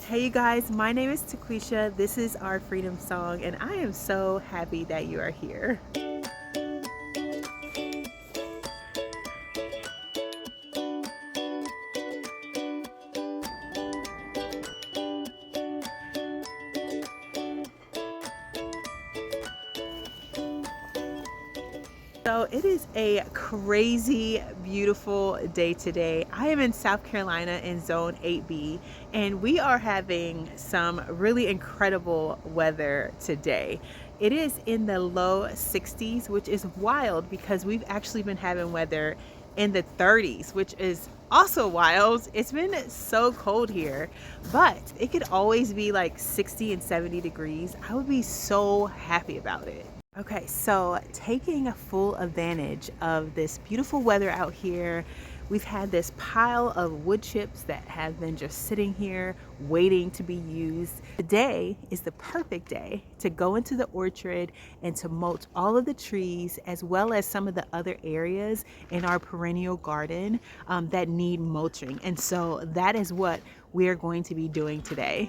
Hey you guys, my name is Taquisha. This is our freedom song, and I am so happy that you are here. So it is a crazy, beautiful day today. I am in South Carolina in Zone 8B, and we are having some really incredible weather today. It is in the low 60s, which is wild because we've actually been having weather in the 30s, which is also wild. It's been so cold here, but it could always be like 60 and 70 degrees. I would be so happy about it. Okay, so taking full advantage of this beautiful weather out here, we've had this pile of wood chips that have been just sitting here waiting to be used. Today is the perfect day to go into the orchard and to mulch all of the trees as well as some of the other areas in our perennial garden that need mulching. And so that is what we are going to be doing today.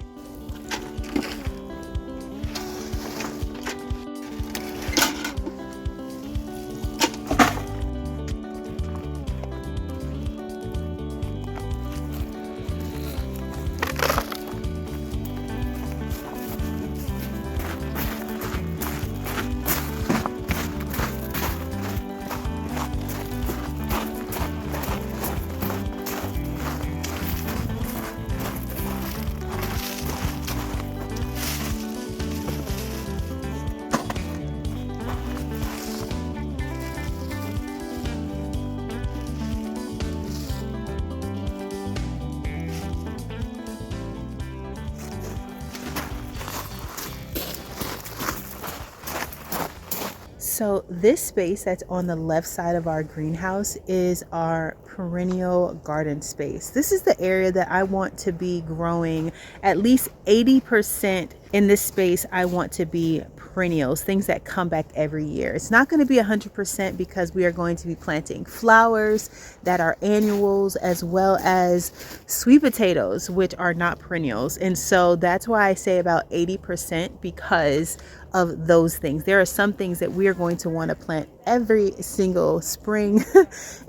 So this space that's on the left side of our greenhouse is our perennial garden space. This is the area that I want to be growing at least 80% in this space. I want to be perennials, things that come back every year. It's not going to be 100% because we are going to be planting flowers that are annuals as well as sweet potatoes, which are not perennials. And so that's why I say about 80% because of those things. There are some things that we are going to want to plant every single spring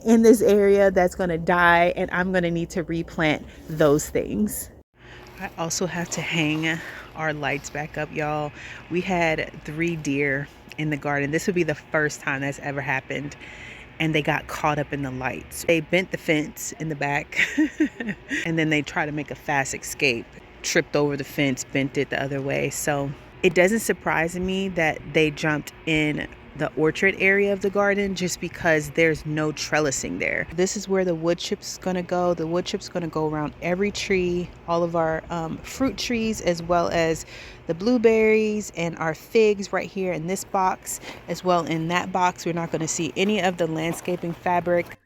in this area that's going to die, and I'm going to need to replant those things. I also have to hang our lights back up, y'all. We had 3 deer in the garden. This would be the first time that's ever happened, and they got caught up in the lights. They bent the fence in the back and then they tried to make a fast escape, tripped over the fence, bent it the other way. So it doesn't surprise me that they jumped in the orchard area of the garden just because there's no trellising there. This is where the wood chip's gonna go. The wood chip's gonna go around every tree, all of our fruit trees, as well as the blueberries and our figs right here in this box, as well in that box. We're not gonna see any of the landscaping fabric.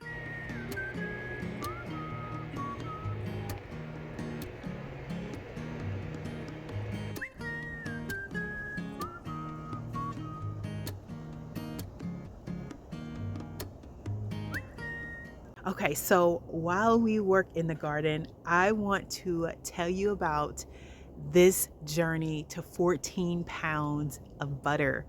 Okay, so while we work in the garden, I want to tell you about this journey to 14 pounds of butter.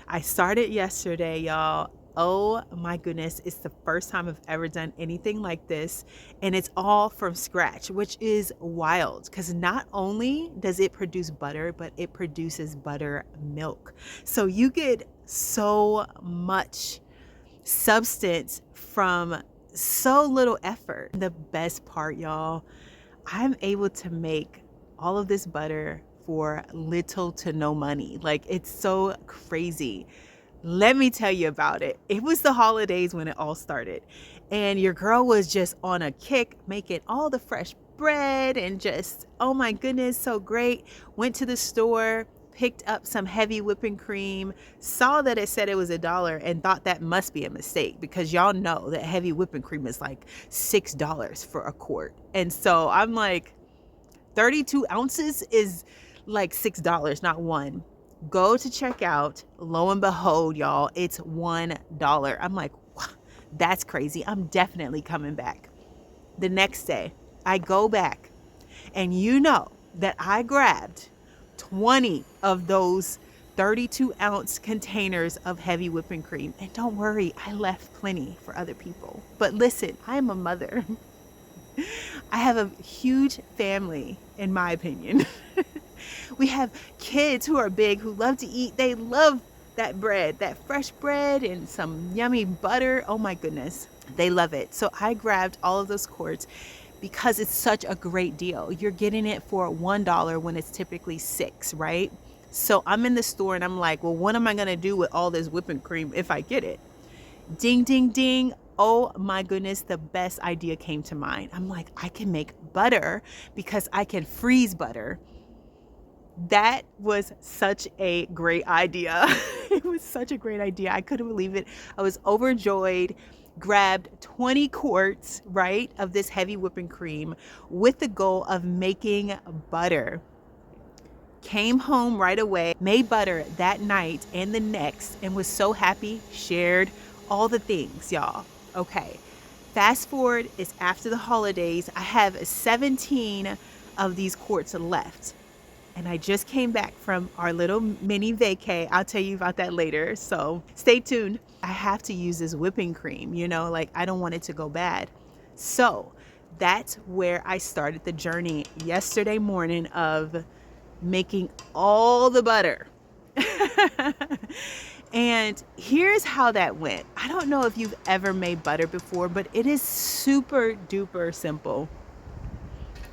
I started yesterday, y'all. Oh my goodness, it's the first time I've ever done anything like this, and it's all from scratch, which is wild because not only does it produce butter, but it produces buttermilk. So you get so much substance from so little effort. The best part, y'all, I'm able to make all of this butter for little to no money. Like, it's so crazy. Let me tell you about it. It was the holidays when it all started, and your girl was just on a kick making all the fresh bread and just, oh my goodness, so great. Went to the store, picked up some heavy whipping cream, saw that it said it was $1 and thought that must be a mistake because y'all know that heavy whipping cream is like $6 for a quart. And so I'm like, 32 ounces is like $6, not one. Go to checkout. Lo and behold, y'all, it's $1. I'm like, wow, that's crazy. I'm definitely coming back. The next day, I go back, and you know, that I grabbed 20 of those 32-ounce containers of heavy whipping cream. And don't worry, I left plenty for other people. But listen, I am a mother. I have a huge family, in my opinion. We have kids who are big, who love to eat. They love that bread, that fresh bread and some yummy butter. Oh my goodness, they love it. So I grabbed all of those quarts because it's such a great deal. You're getting it for $1 when it's typically $6, right? So I'm in the store and I'm like, well, what am I gonna do with all this whipping cream if I get it? Ding, ding, ding. Oh my goodness, the best idea came to mind. I'm like, I can make butter because I can freeze butter. That was such a great idea. It was such a great idea. I couldn't believe it. I was overjoyed. Grabbed 20 quarts, right, of this heavy whipping cream with the goal of making butter. Came home right away, made butter that night and the next, and was so happy, shared all the things, y'all. Okay, fast forward, it's after the holidays. I have 17 of these quarts left. And I just came back from our little mini vacay. I'll tell you about that later. So stay tuned. I have to use this whipping cream, like I don't want it to go bad. So that's where I started the journey yesterday morning of making all the butter. And here's how that went. I don't know if you've ever made butter before, but it is super duper simple.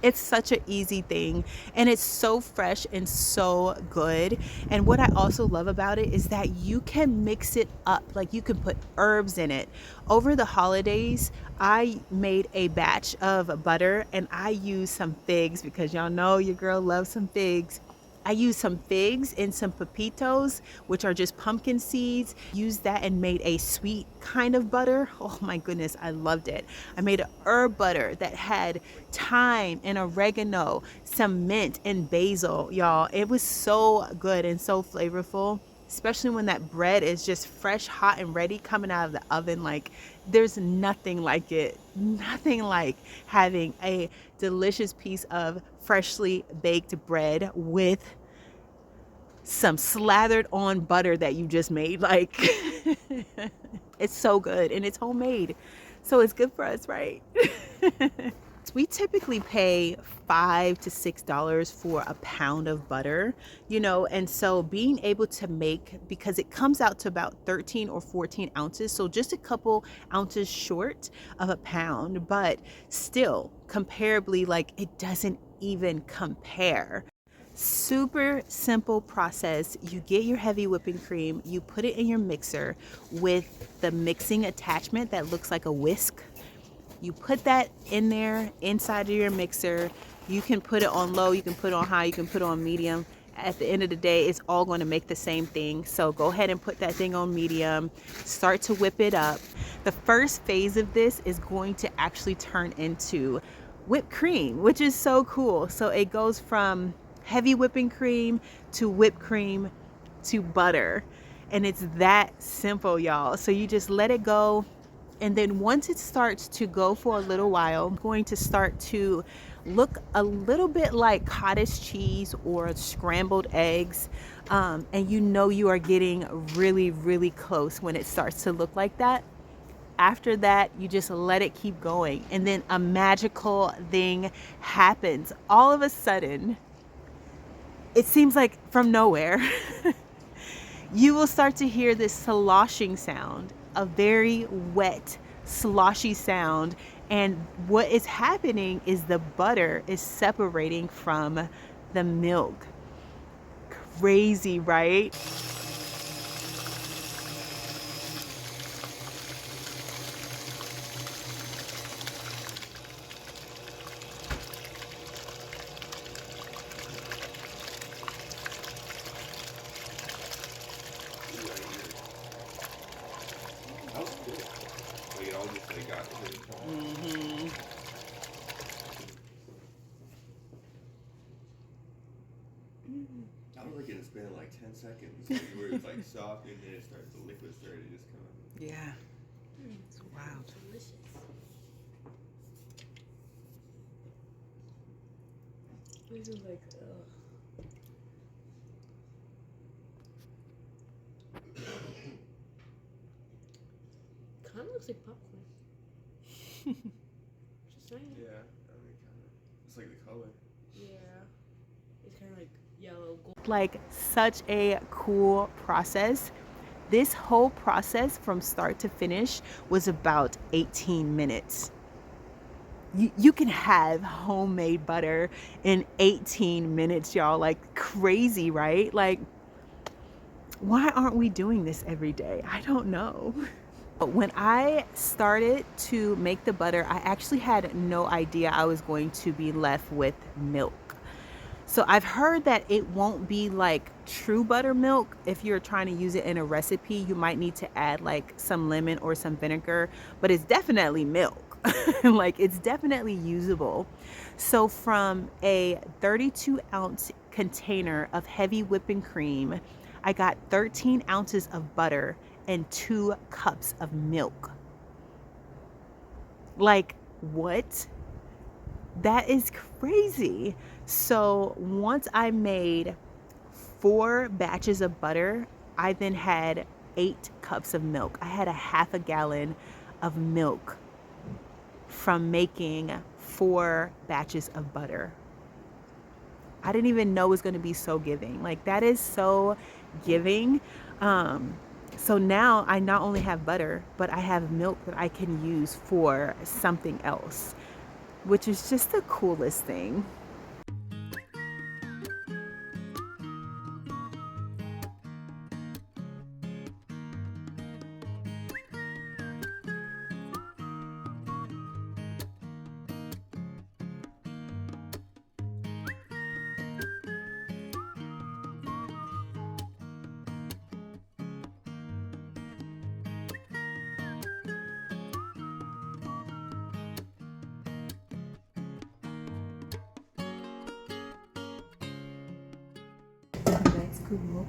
It's such an easy thing, and it's so fresh and so good. And what I also love about it is that you can mix it up. Like, you can put herbs in it. Over the holidays, I made a batch of butter and I used some figs, because y'all know your girl loves some figs. I used some figs and some pepitos, which are just pumpkin seeds. Used that and made a sweet kind of butter. Oh my goodness, I loved it. I made a herb butter that had thyme and oregano, some mint and basil, y'all. It was so good and so flavorful, especially when that bread is just fresh, hot, and ready coming out of the oven. Like, there's nothing like it. Nothing like having a delicious piece of freshly baked bread with some slathered on butter that you just made. Like, it's so good, and it's homemade, so it's good for us, right? We typically pay $5 to $6 for a pound of butter, and so being able to make, because it comes out to about 13 or 14 ounces, so just a couple ounces short of a pound, but still comparably, like, it doesn't even compare. Super simple process. You get your heavy whipping cream, you put it in your mixer with the mixing attachment that looks like a whisk. You put that in there inside of your mixer. You can put it on low, you can put it on high, you can put it on medium. At the end of the day, it's all going to make the same thing. So go ahead and put that thing on medium. Start to whip it up. The first phase of this is going to actually turn into whipped cream, which is so cool. So it goes from heavy whipping cream to whipped cream to butter. And it's that simple, y'all. So you just let it go. And then once it starts to go for a little while, I'm going to start to look a little bit like cottage cheese or scrambled eggs. And you are getting really, really close when it starts to look like that. After that, you just let it keep going. And then a magical thing happens. All of a sudden, it seems like from nowhere, you will start to hear this sloshing sound, a very wet, sloshy sound. And what is happening is the butter is separating from the milk. Crazy, right? Mm-hmm. I don't like it. It's been like 10 seconds. Like, where it's like soft and then it starts, the liquid started to just come out. Yeah. It's wild. Delicious. This is like, kind of looks like popcorn. Just saying. Yeah, I mean, kind of. It's like the color. Yeah. It's kind of like yellow, gold. Like such a cool process. This whole process from start to finish was about 18 minutes. You can have homemade butter in 18 minutes, y'all. Like crazy, right? Like, why aren't we doing this every day? I don't know. But when I started to make the butter, I actually had no idea I was going to be left with milk. So I've heard that it won't be like true buttermilk. If you're trying to use it in a recipe, you might need to add like some lemon or some vinegar, but it's definitely milk. Like it's definitely usable. So from a 32-ounce container of heavy whipping cream, I got 13 ounces of butter and 2 cups of milk. Like, what? That is crazy. So once I made 4 batches of butter, I then had 8 cups of milk. I had a half a gallon of milk from making 4 batches of butter. I didn't even know it was going to be so giving. Like, that is so giving. So now I not only have butter, but I have milk that I can use for something else, which is just the coolest thing. That's cool.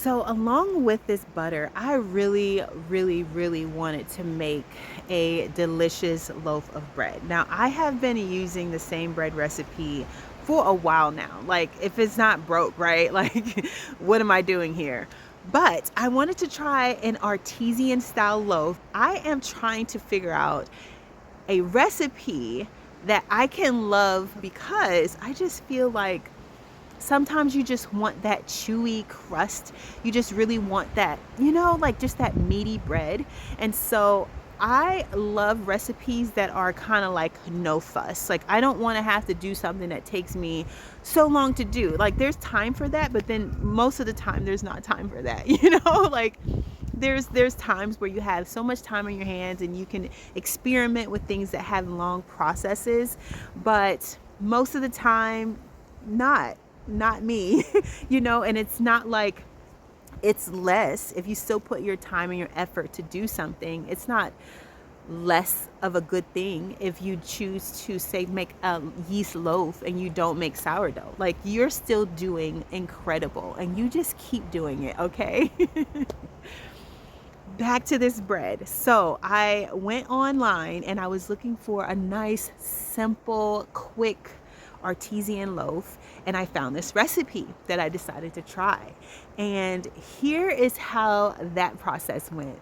So along with this butter, I really, really, really wanted to make a delicious loaf of bread. Now, I have been using the same bread recipe for a while now. Like, if it's not broke, right? Like, what am I doing here? But I wanted to try an artesian style loaf. I am trying to figure out a recipe that I can love, because I just feel like sometimes you just want that chewy crust. You just really want that, like just that meaty bread. And so I love recipes that are kind of like no fuss. Like, I don't want to have to do something that takes me so long to do. Like, there's time for that, but then most of the time there's not time for that. Like, there's times where you have so much time on your hands and you can experiment with things that have long processes, but most of the time not me. And it's not like it's less if you still put your time and your effort to do something. It's not less of a good thing if you choose to, say, make a yeast loaf and you don't make sourdough. Like, you're still doing incredible, and you just keep doing it, okay? Back to this bread. So I went online and I was looking for a nice, simple, quick artesian loaf, and I found this recipe that I decided to try. And here is how that process went.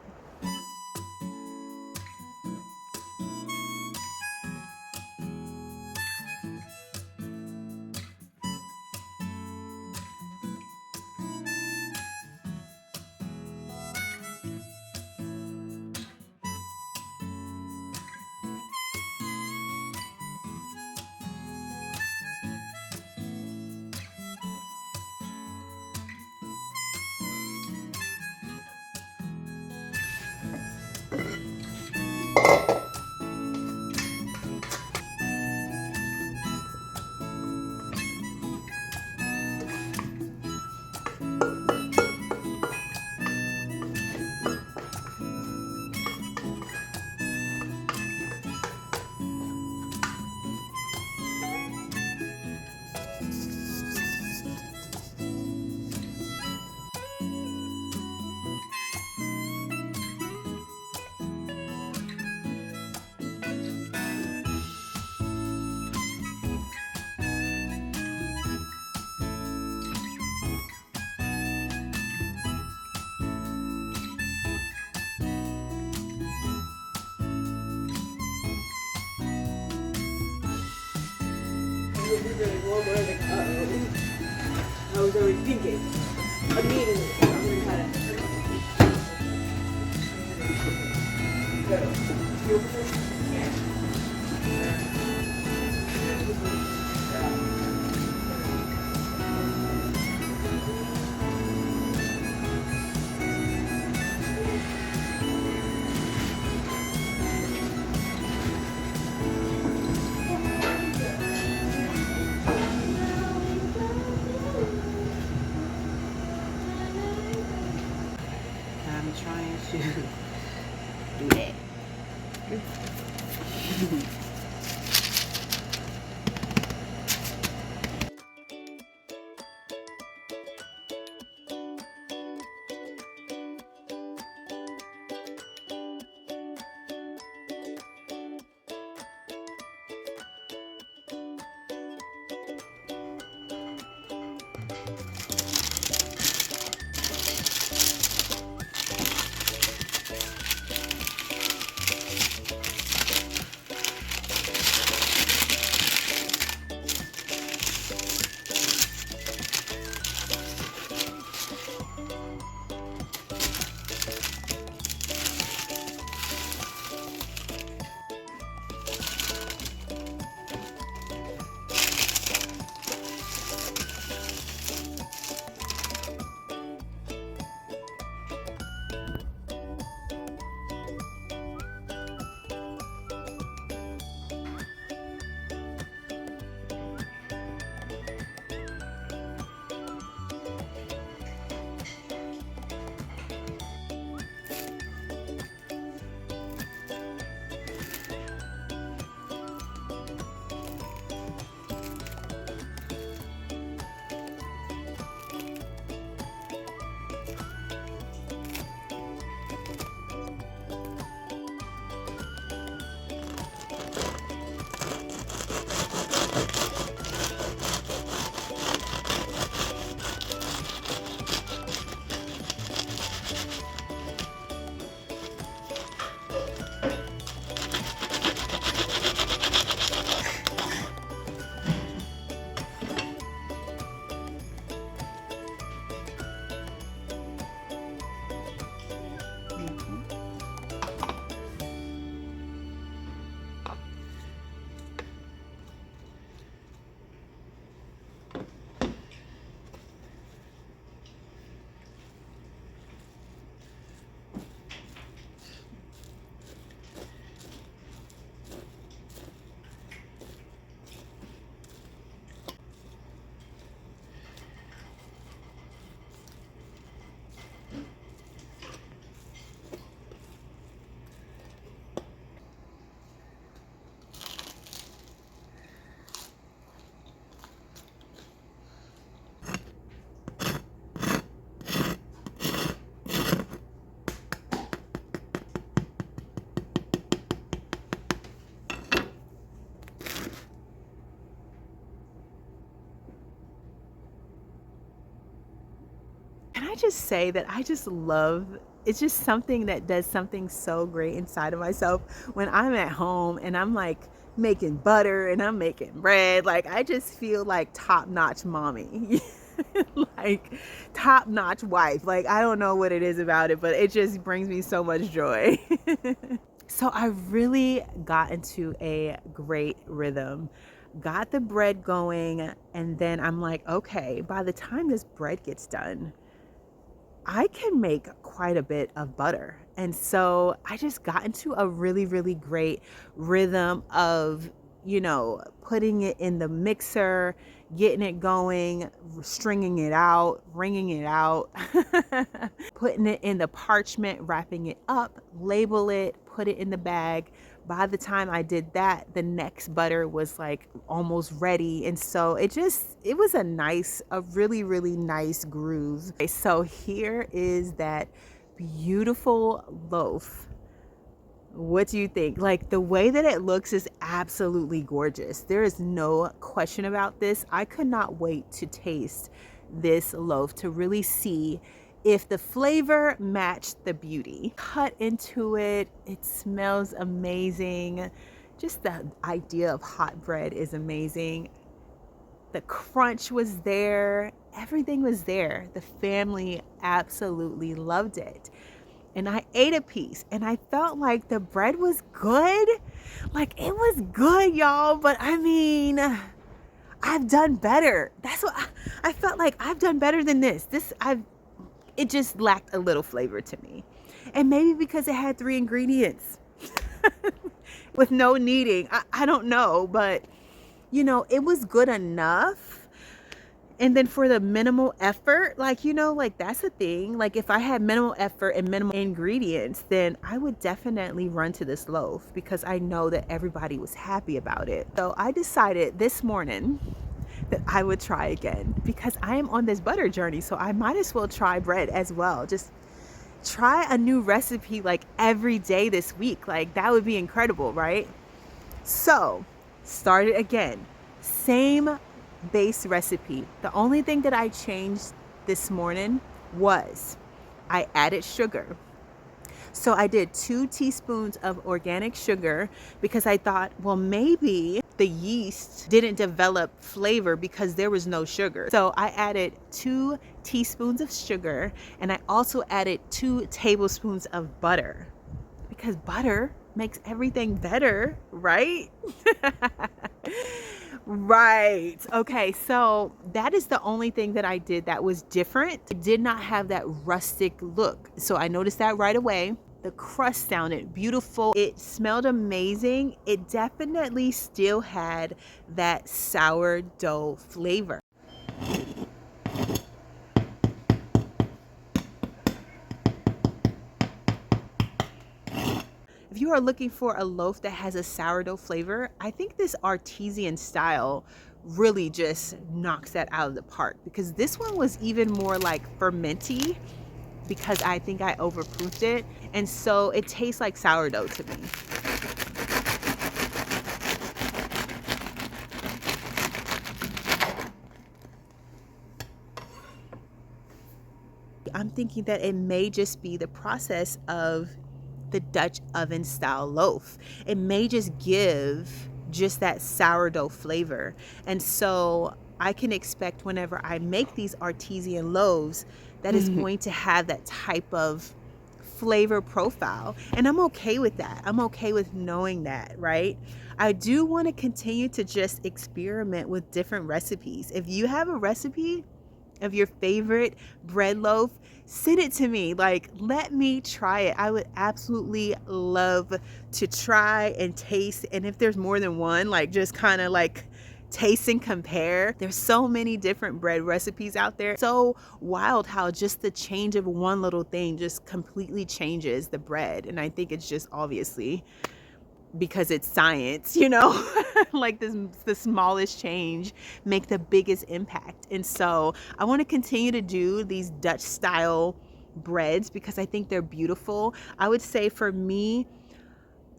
I was already thinking. Immediately, I'm gonna try I'm trying to do that. I just say that I just love, it's just something that does something so great inside of myself when I'm at home and I'm like making butter and I'm making bread. Like I just feel like top-notch mommy. Like top-notch wife. Like I don't know what it is about it, but it just brings me so much joy. So I really got into a great rhythm, got the bread going, and then I'm like, okay, by the time this bread gets done, I can make quite a bit of butter. And so I just got into a really, really great rhythm of, you know, putting it in the mixer, getting it going, stringing it out, wringing it out, putting it in the parchment, wrapping it up, label it, put it in the bag. By the time I did that, the next butter was like almost ready. And so it was a really, really nice groove. Okay, so here is that beautiful loaf. What do you think? Like the way that it looks is absolutely gorgeous. There is no question about this. I could not wait to taste this loaf to really see if the flavor matched the beauty. Cut into it, it smells amazing. Just the idea of hot bread is amazing. The crunch was there, everything was there. The family absolutely loved it. And I ate a piece and I felt like the bread was good. Like it was good, y'all, but I mean, I've done better. That's what I felt like. I've done better than this. It just lacked a little flavor to me. And maybe because it had 3 ingredients with no kneading. I don't know, but you know, it was good enough. And then for the minimal effort, like, you know, like that's a thing. Like if I had minimal effort and minimal ingredients, then I would definitely run to this loaf because I know that everybody was happy about it. So I decided this morning that I would try again because I am on this butter journey. So I might as well try bread as well. Just try a new recipe like every day this week. Like that would be incredible, right? So started again, same base recipe. The only thing that I changed this morning was I added sugar. So I did 2 teaspoons of organic sugar because I thought, well, maybe the yeast didn't develop flavor because there was no sugar. So I added 2 teaspoons of sugar and I also added 2 tablespoons of butter because butter makes everything better, right? Right. Okay. So that is the only thing that I did that was different. It did not have that rustic look. So I noticed that right away. The crust sounded beautiful. It smelled amazing. It definitely still had that sourdough flavor. If you are looking for a loaf that has a sourdough flavor, I think this Artesian style really just knocks that out of the park because this one was even more like fermenty because I think I overproofed it. And so it tastes like sourdough to me. I'm thinking that it may just be the process of the Dutch oven style loaf. It may just give just that sourdough flavor. And so I can expect whenever I make these artesian loaves that is going to have that type of flavor profile. And I'm okay with that. I'm okay with knowing that, right? I do want to continue to just experiment with different recipes. If you have a recipe of your favorite bread loaf, send it to me. Like, let me try it. I would absolutely love to try and taste. And if there's more than one, like just kind of like taste and compare. There's so many different bread recipes out there. So wild how just the change of one little thing just completely changes the bread. And I think it's just obviously because it's science, you know, like the smallest change make the biggest impact. And so I want to continue to do these Dutch style breads because I think they're beautiful. I would say for me,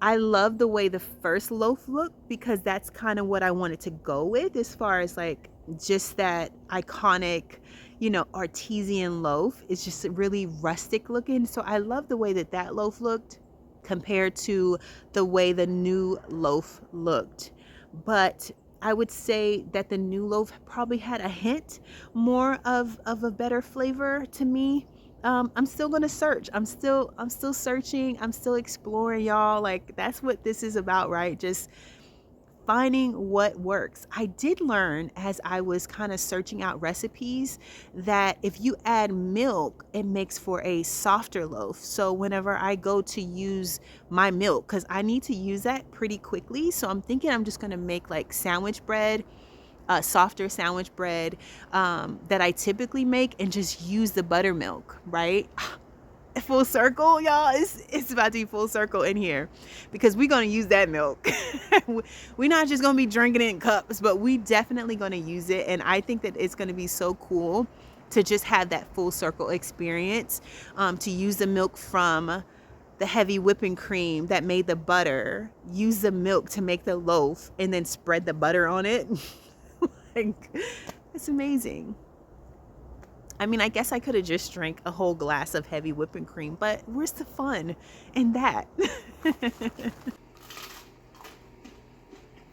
I love the way the first loaf looked because that's kind of what I wanted to go with as far as like just that iconic, you know, artesian loaf. It's just really rustic looking. So I love the way that that loaf looked compared to the way the new loaf looked. But I would say that the new loaf probably had a hint more of a better flavor to me. I'm still gonna search. I'm still searching. I'm still exploring, y'all. Like, that's what this is about, right? Just finding what works. I did learn as I was kind of searching out recipes that if you add milk, it makes for a softer loaf. So whenever I go to use my milk, because I need to use that pretty quickly, so I'm thinking I'm just gonna make like sandwich bread, softer sandwich bread that I typically make, and just use the buttermilk, right? Full circle, y'all. It's about to be full circle in here, because we're gonna use that milk. We're not just gonna be drinking it in cups, but we definitely gonna use it. And I think that it's gonna be so cool to just have that full circle experience, to use the milk from the heavy whipping cream that made the butter, use the milk to make the loaf, and then spread the butter on it. Like, it's amazing. I mean, I guess I could have just drank a whole glass of heavy whipping cream, but where's the fun in that?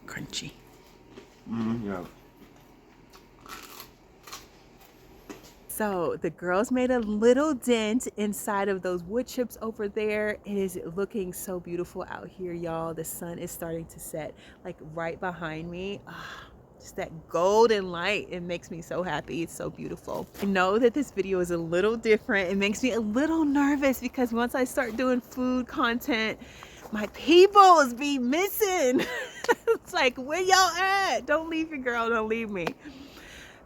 Crunchy. Yeah. So the girls made a little dent inside of those wood chips over there. It is looking so beautiful out here, y'all. The sun is starting to set like right behind me. Just that golden light, it makes me so happy. It's so beautiful. I know that this video is a little different. It makes me a little nervous because once I start doing food content, my peoples be missing. It's like, where y'all at? Don't leave your girl, don't leave me.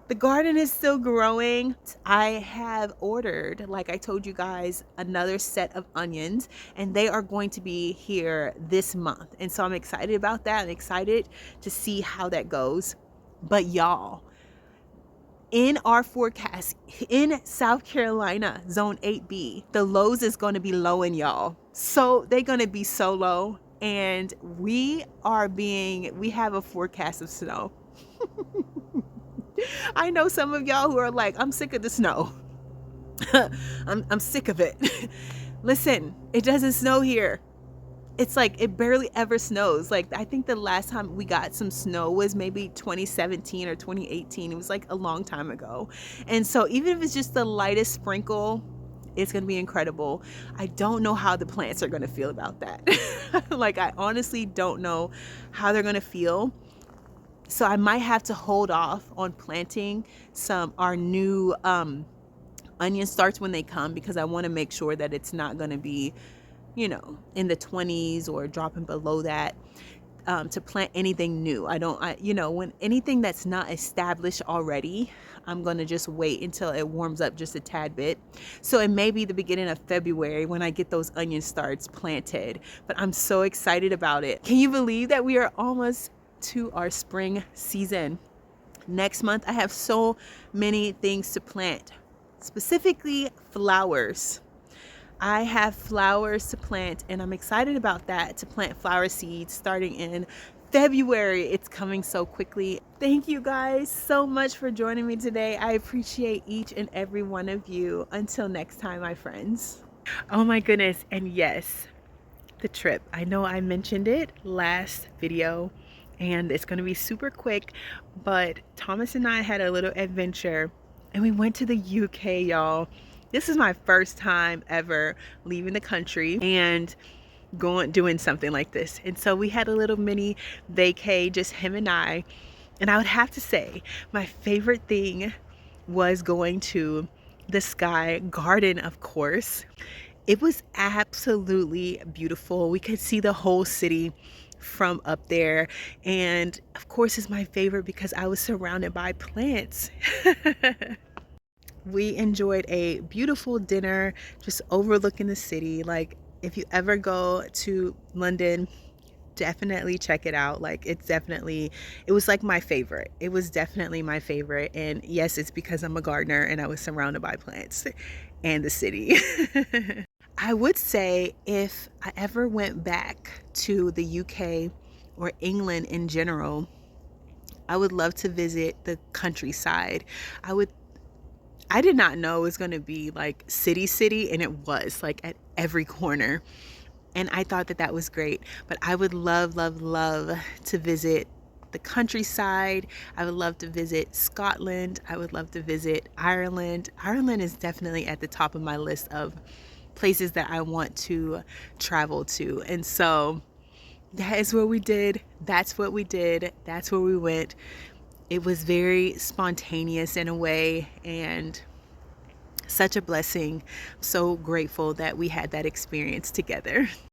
The garden is still growing. I have ordered, like I told you guys, another set of onions, and they are going to be here this month. And so I'm excited about that. I'm excited to see how that goes. But y'all, in our forecast in South Carolina, zone 8B, the lows is going to be low in y'all. So they're going to be so low. And we have a forecast of snow. I know some of y'all who are like, I'm sick of the snow. I'm sick of it. Listen, it doesn't snow here. It's like it barely ever snows. Like, I think the last time we got some snow was maybe 2017 or 2018. It was like a long time ago. And so even if it's just the lightest sprinkle, it's going to be incredible. I don't know how the plants are going to feel about that. Like, I honestly don't know how they're going to feel. So I might have to hold off on planting our new onion starts when they come, because I want to make sure that it's not going to be, you know, in the 20s or dropping below that, to plant anything new. When anything that's not established already, I'm going to just wait until it warms up just a tad bit. So it may be the beginning of February when I get those onion starts planted, but I'm so excited about it. Can you believe that we are almost to our spring season? Next month, I have so many things to plant, specifically flowers. I have flowers to plant, and I'm excited about that, to plant flower seeds starting in February. It's coming so quickly. Thank you guys so much for joining me today. I appreciate each and every one of you. Until next time, my friends. Oh my goodness. And yes, the trip. I know I mentioned it last video, and it's going to be super quick, but Thomas and I had a little adventure, and we went to the UK, y'all. This is my first time ever leaving the country and doing something like this. And so we had a little mini vacay, just him and I. And I would have to say my favorite thing was going to the Sky Garden, of course. It was absolutely beautiful. We could see the whole city from up there. And of course, it's my favorite because I was surrounded by plants. We enjoyed a beautiful dinner just overlooking the city. Like, if you ever go to London, definitely check it out. Like, it was like my favorite. It was definitely my favorite. And yes, it's because I'm a gardener and I was surrounded by plants and the city. I would say if I ever went back to the UK or England in general, I would love to visit the countryside. I did not know it was going to be like city, and it was like at every corner. And I thought that that was great. But I would love, love, love to visit the countryside. I would love to visit Scotland. I would love to visit Ireland. Ireland is definitely at the top of my list of places that I want to travel to. And so that is what we did. That's what we did. That's where we went. It was very spontaneous in a way, and such a blessing. I'm so grateful that we had that experience together.